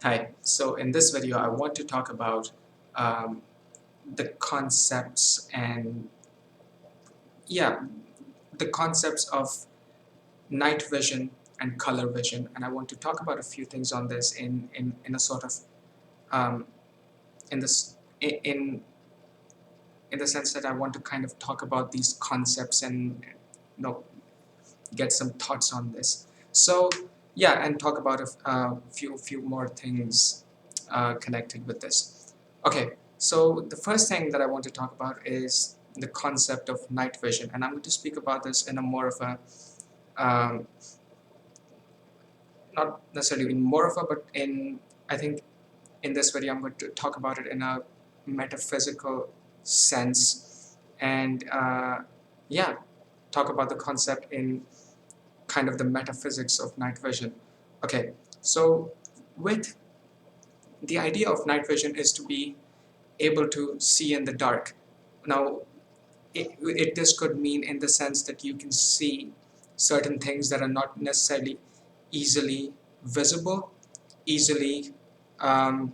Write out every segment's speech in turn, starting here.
Hi, so in this video I want to talk about um, the concepts and yeah, the concepts of night vision and color vision, and I want to talk about a few things on this in a sort of um, in this in the sense that I want to kind of talk about these concepts and get some thoughts on this. So yeah, and talk about a few more things connected with this. Okay, so the first thing that I want to talk about is the concept of night vision, and I'm going to speak about this in a more of a um, not necessarily in more of a, but in I think in this video I'm going to talk about it in a metaphysical sense, and yeah, talk about the concept in kind of the metaphysics of night vision. Okay, so with the idea of night vision is to be able to see in the dark. Now, this could mean in the sense that you can see certain things that are not necessarily easily visible, easily um,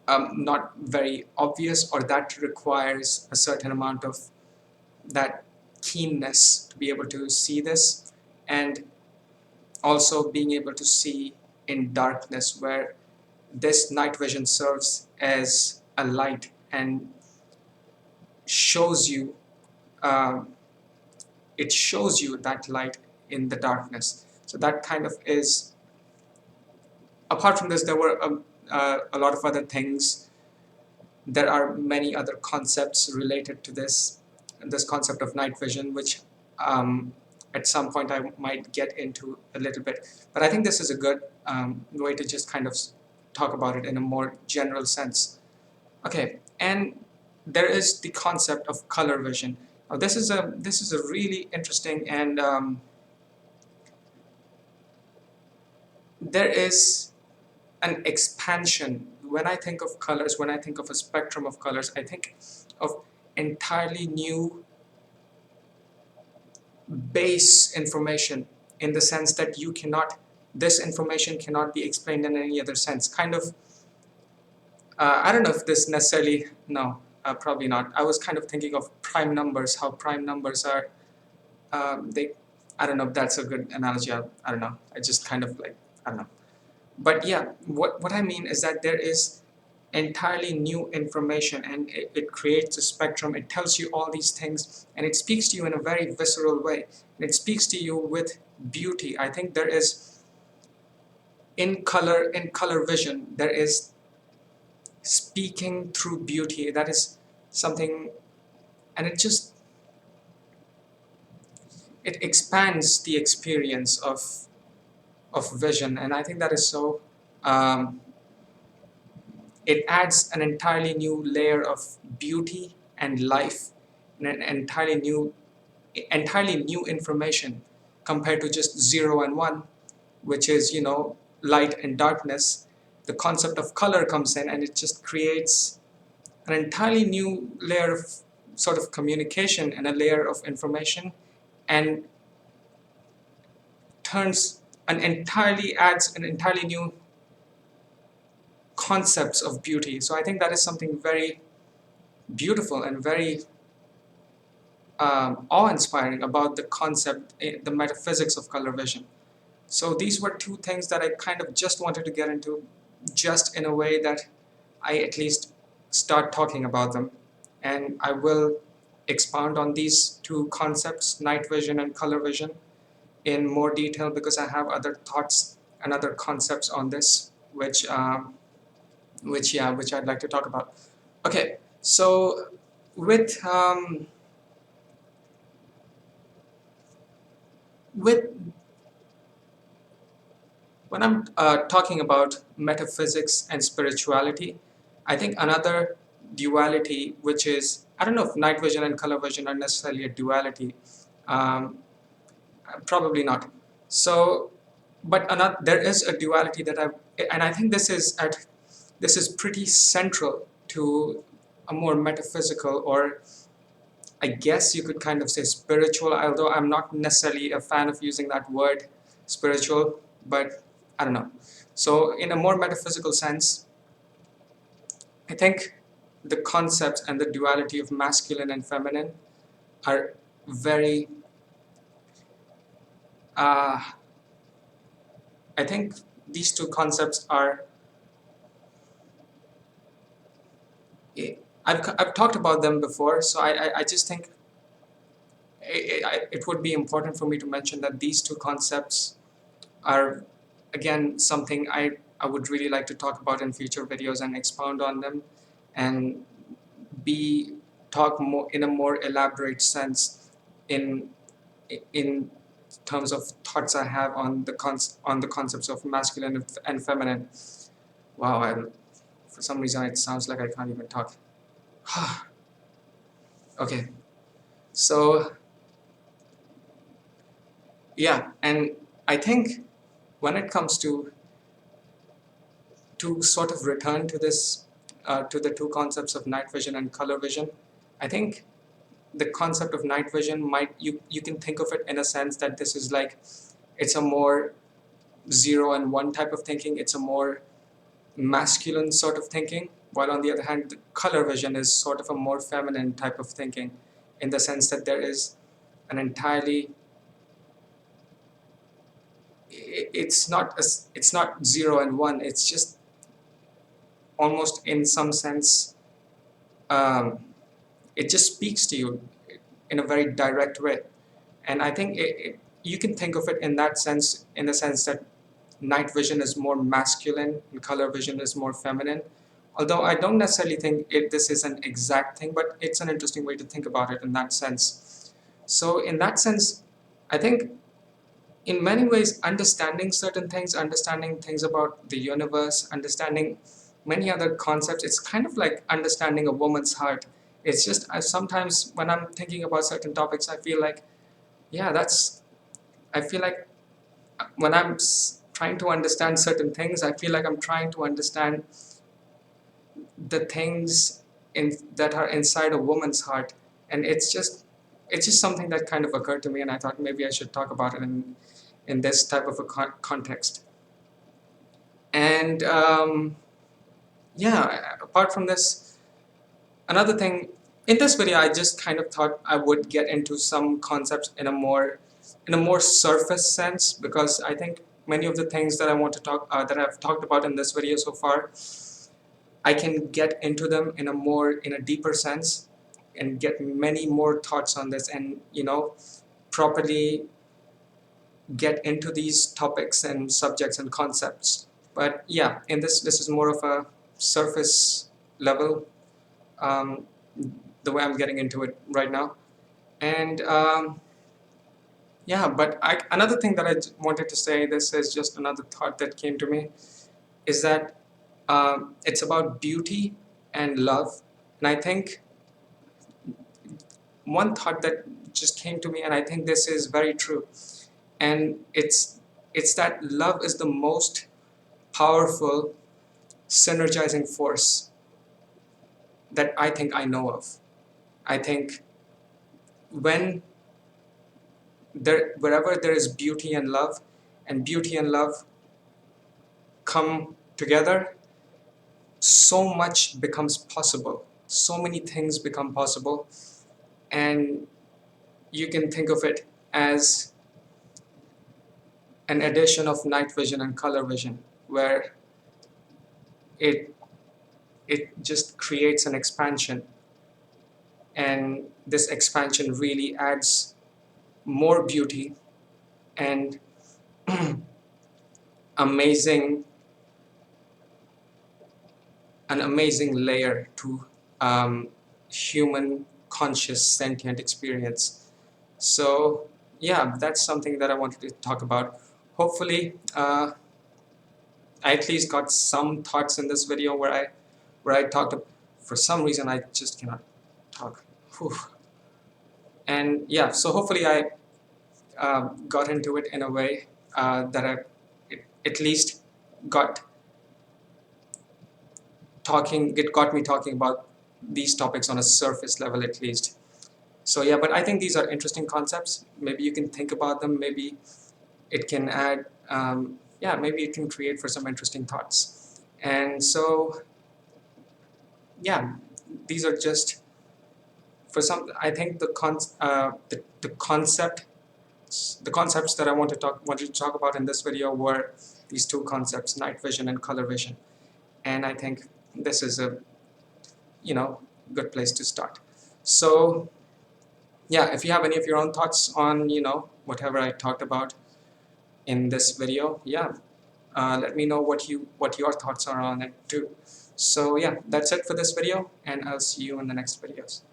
not very obvious, or that requires a certain amount of that keenness to be able to see this, and also being able to see in darkness, where this night vision serves as a light and shows you um, it shows you that light in the darkness. So that kind of is, apart from this, there were a lot of other things. There are many other concepts related to this concept of night vision, which at some point I might get into a little bit. But I think this is a good way to just kind of talk about it in a more general sense. Okay, and there is the concept of color vision. Now, this is a really interesting, and there is an expansion. When I think of colors, when I think of a spectrum of colors, I think of entirely new base information, in the sense that this information cannot be explained in any other sense. Kind of, I don't know if this necessarily, no, probably not. I was kind of thinking of prime numbers, how prime numbers are, they, I don't know if that's a good analogy. I don't know. I just kind of like, I don't know. But yeah, what I mean is that there is entirely new information, and it creates a spectrum. It tells you all these things, and it speaks to you in a very visceral way. And it speaks to you with beauty. I think there is, in color vision, there is speaking through beauty. That is something, and it expands the experience of vision, and I think that is so. Um, it adds an entirely new layer of beauty and life, and an entirely new information compared to just 0 and 1, which is, light and darkness. The concept of color comes in, and it just creates an entirely new layer of sort of communication and a layer of information, and adds an entirely new concepts of beauty. So I think that is something very beautiful and very awe-inspiring about the concept, the metaphysics of color vision. So these were two things that I kind of just wanted to get into, just in a way that I at least start talking about them. And I will expound on these two concepts, night vision and color vision, in more detail, because I have other thoughts and other concepts on this, which I'd like to talk about. Okay, so with with when I'm talking about metaphysics and spirituality, I think another duality, which is, I don't know if night vision and color vision are necessarily a duality, um, probably not. So, but there is a duality that and I think this is pretty central to a more metaphysical, or I guess you could kind of say spiritual, although I'm not necessarily a fan of using that word spiritual, but I don't know. So in a more metaphysical sense, I think the concepts and the duality of masculine and feminine are very, uh, I think these two concepts are, I've talked about them before, so I just think it would be important for me to mention that these two concepts are, again, something I would really like to talk about in future videos and expound on them and be talk more in a more elaborate sense in in terms of thoughts I have on the concepts of masculine and feminine. Wow, for some reason it sounds like I can't even talk. Okay, so yeah, and I think when it comes to sort of return to this to the two concepts of night vision and color vision, I think the concept of night vision might you can think of it in a sense that this is like it's a more zero and one type of thinking. It's a more masculine sort of thinking, while on the other hand, the color vision is sort of a more feminine type of thinking, in the sense that there is an entirely it's not zero and one. It's just almost in some sense um, it just speaks to you in a very direct way. And I think you can think of it in that sense, in the sense that night vision is more masculine and color vision is more feminine. Although I don't necessarily think this is an exact thing, but it's an interesting way to think about it in that sense. So in that sense, I think in many ways, understanding things about the universe, understanding many other concepts, it's kind of like understanding a woman's heart. It's just sometimes when I'm thinking about certain topics, I feel like, yeah, I feel like when I'm trying to understand certain things, I feel like I'm trying to understand the things that are inside a woman's heart. And it's just something that kind of occurred to me, and I thought maybe I should talk about it in this type of a context. And yeah, apart from this, another thing, in this video, I just kind of thought I would get into some concepts in a more surface sense, because I think many of the things that I want to talk that I've talked about in this video so far, I can get into them in a deeper sense and get many more thoughts on this, and properly get into these topics and subjects and concepts. But yeah, in this is more of a surface level, um, the way I'm getting into it right now. And yeah, but another thing that I wanted to say, this is just another thought that came to me, is that it's about beauty and love. And I think one thought that just came to me, and I think this is very true, and it's that love is the most powerful synergizing force that I think I know of. I think when wherever there is beauty and love, and beauty and love come together, so much becomes possible. So many things become possible, and you can think of it as an addition of night vision and color vision, where it it just creates an expansion, and this expansion really adds more beauty and amazing an amazing layer to human conscious sentient experience. So yeah, that's something that I wanted to talk about. Hopefully I at least got some thoughts in this video where I talked. For some reason I just cannot talk. Whew. And yeah, so hopefully I got into it in a way that I at least got it got me talking about these topics on a surface level at least. So yeah, but I think these are interesting concepts. Maybe you can think about them. Maybe it can add yeah, maybe it can create for some interesting thoughts. And so, yeah, these are just for some. I think the concepts that I wanted to talk about in this video were these two concepts, night vision and color vision. And I think this is a good place to start. So yeah, if you have any of your own thoughts on whatever I talked about in this video, yeah, let me know what your thoughts are on it too. So yeah, that's it for this video, and I'll see you in the next videos.